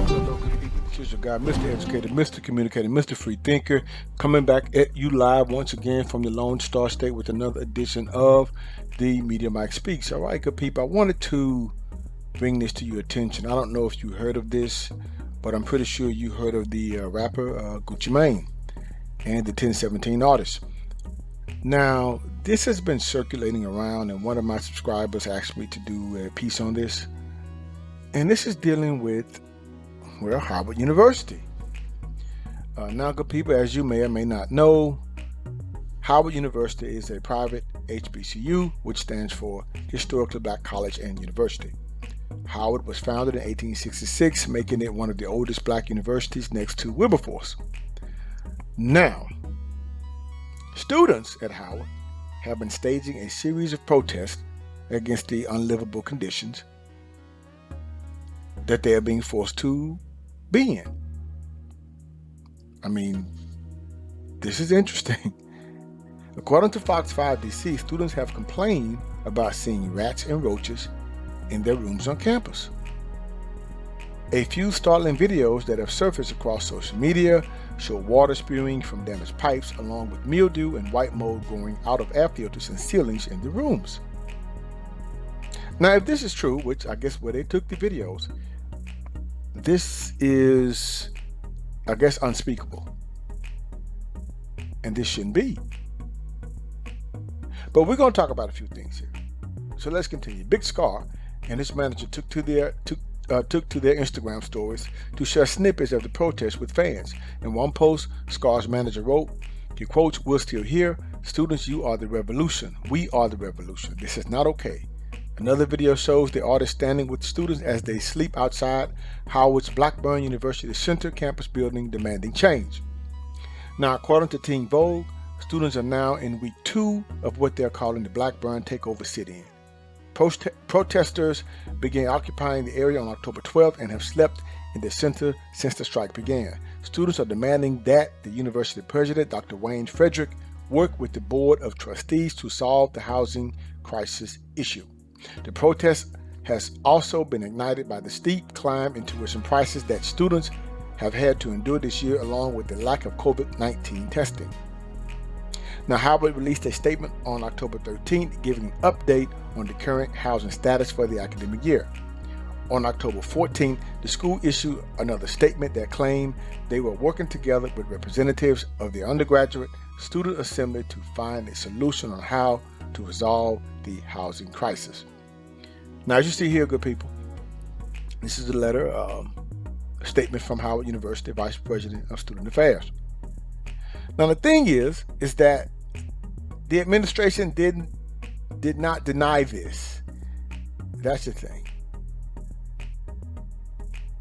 Hello, good people. This is your guy, Mr. Educator, Mr. Communicator, Mr. Free Thinker, coming back at you live once again from the Lone Star State with another edition of the Media Mike Speaks. All right, good people. I wanted to bring this to your attention. I don't know if you heard of this, but I'm pretty sure you heard of the rapper Gucci Mane and the 1017 artist. Now, this has been circulating around, and one of my subscribers asked me to do a piece on this. And this is dealing with, well, Howard University. Now, good people, as you may or may not know, Howard University is a private HBCU, which stands for Historically Black College and University. Howard was founded in 1866, making it one of the oldest black universities next to Wilberforce. Now, students at Howard have been staging a series of protests against the unlivable conditions that they are being forced to be in. I mean, this is interesting. According to Fox 5 DC, students have complained about seeing rats and roaches in their rooms on campus. A few startling videos that have surfaced across social media show water spewing from damaged pipes, along with mildew and white mold growing out of air filters and ceilings in the rooms. Now, if this is true, which I guess where they took the videos, this is, I guess, unspeakable. And this shouldn't be. But we're going to talk about a few things here. So let's continue. Big Scar and his manager took to their Instagram stories to share snippets of the protest with fans. In one post, Scar's manager wrote, he quotes, "We're still here. Students, you are the revolution. We are the revolution. This is not okay." Another video shows the artist standing with students as they sleep outside Howard's Blackburn University Center campus building, demanding change. Now, according to Teen Vogue, students are now in week 2 of what they're calling the Blackburn Takeover Sit-In. Protesters began occupying the area on October 12th and have slept in the center since the strike began. Students are demanding that the university president, Dr. Wayne Frederick, work with the board of trustees to solve the housing crisis issue. The protest has also been ignited by the steep climb in tuition prices that students have had to endure this year, along with the lack of COVID-19 testing. Now, Howard released a statement on October 13th giving an update on the current housing status for the academic year. On October 14th, the school issued another statement that claimed they were working together with representatives of the undergraduate student assembly to find a solution on how to resolve the housing crisis. Now, as you see here, good people, this is a letter, a statement from Howard University Vice President of Student Affairs. Now, the thing is that the administration did not deny this. That's the thing,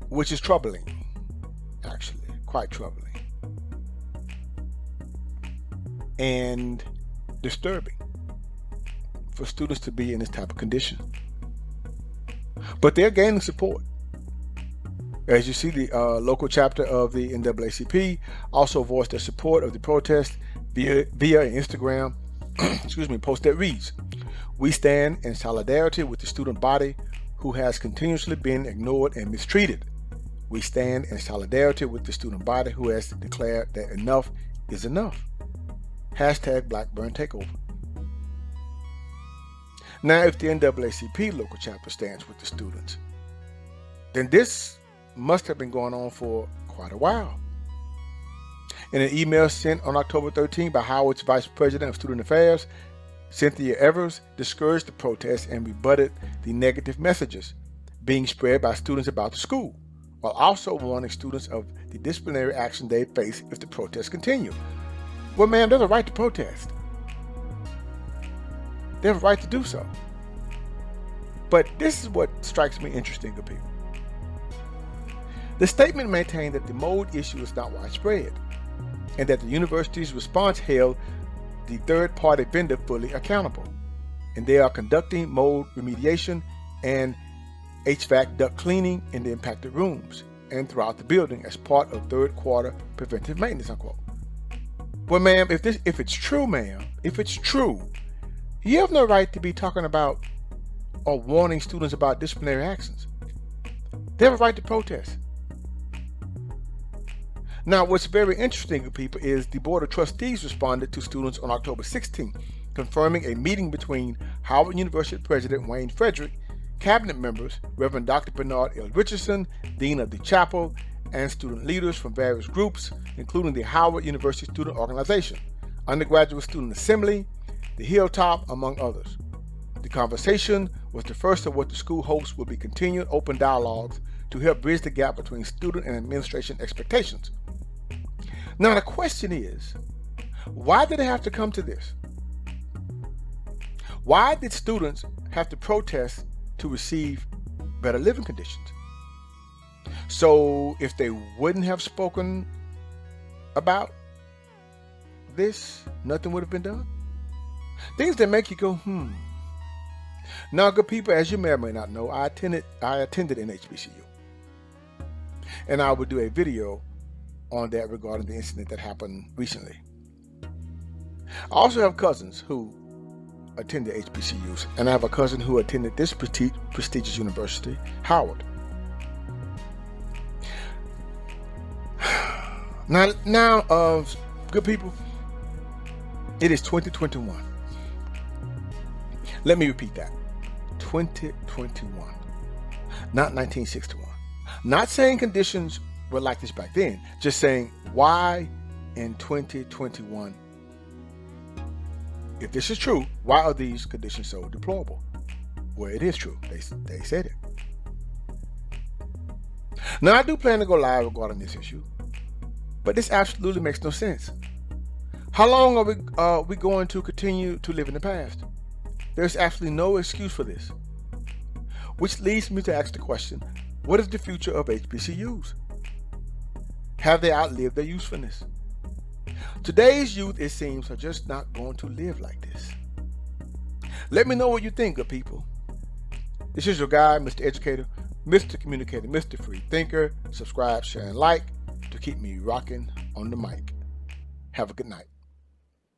which is troubling, actually, quite troubling and disturbing for students to be in this type of condition. But they're gaining support. As you see, the local chapter of the NAACP also voiced their support of the protest via an Instagram post that reads, "We stand in solidarity with the student body who has continuously been ignored and mistreated. We stand in solidarity with the student body who has declared that enough is enough. Hashtag Blackburn Takeover." Now, if the NAACP local chapter stands with the students, then this must have been going on for quite a while. In an email sent on October 13 by Howard's Vice President of Student Affairs, Cynthia Evers discouraged the protests and rebutted the negative messages being spread by students about the school, while also warning students of the disciplinary action they face if the protests continue. Well, ma'am, there's a right to protest. They have a right to do so. But this is what strikes me interesting, good people. The statement maintained that the mold issue is not widespread, and that the university's response held the third-party vendor fully accountable, and they are conducting mold remediation and HVAC duct cleaning in the impacted rooms and throughout the building as part of third quarter preventive maintenance, unquote. Well, ma'am, if it's true, you have no right to be talking about or warning students about disciplinary actions. They have a right to protest. Now, what's very interesting, people, is the Board of Trustees responded to students on October 16th, confirming a meeting between Howard University President Wayne Frederick, cabinet members, Reverend Dr. Bernard L. Richardson, Dean of the Chapel, and student leaders from various groups, including the Howard University Student Organization, Undergraduate Student Assembly, the Hilltop, among others. The conversation was the first of what the school hopes will be continued open dialogues to help bridge the gap between student and administration expectations. Now the question is, why did it have to come to this? Why did students have to protest to receive better living conditions? So if they wouldn't have spoken about this, nothing would have been done? Things that make you go, Now, good people, as you may or may not know, I attended an HBCU. And I will do a video on that regarding the incident that happened recently. I also have cousins who attended HBCUs, and I have a cousin who attended this prestigious university, Howard. Now, good people, it is 2021. Let me repeat that. 2021, not 1961. Not saying conditions were like this back then, just saying why in 2021, if this is true, why are these conditions so deplorable? Well, it is true. They said it. Now, I do plan to go live regarding this issue, but this absolutely makes no sense. How long are we going to continue to live in the past? There's absolutely no excuse for this. Which leads me to ask the question, what is the future of HBCUs? Have they outlived their usefulness? Today's youth, it seems, are just not going to live like this. Let me know what you think, good people. This is your guy, Mr. Educator, Mr. Communicator, Mr. Free Thinker. Subscribe, share, and like to keep me rocking on the mic. Have a good night.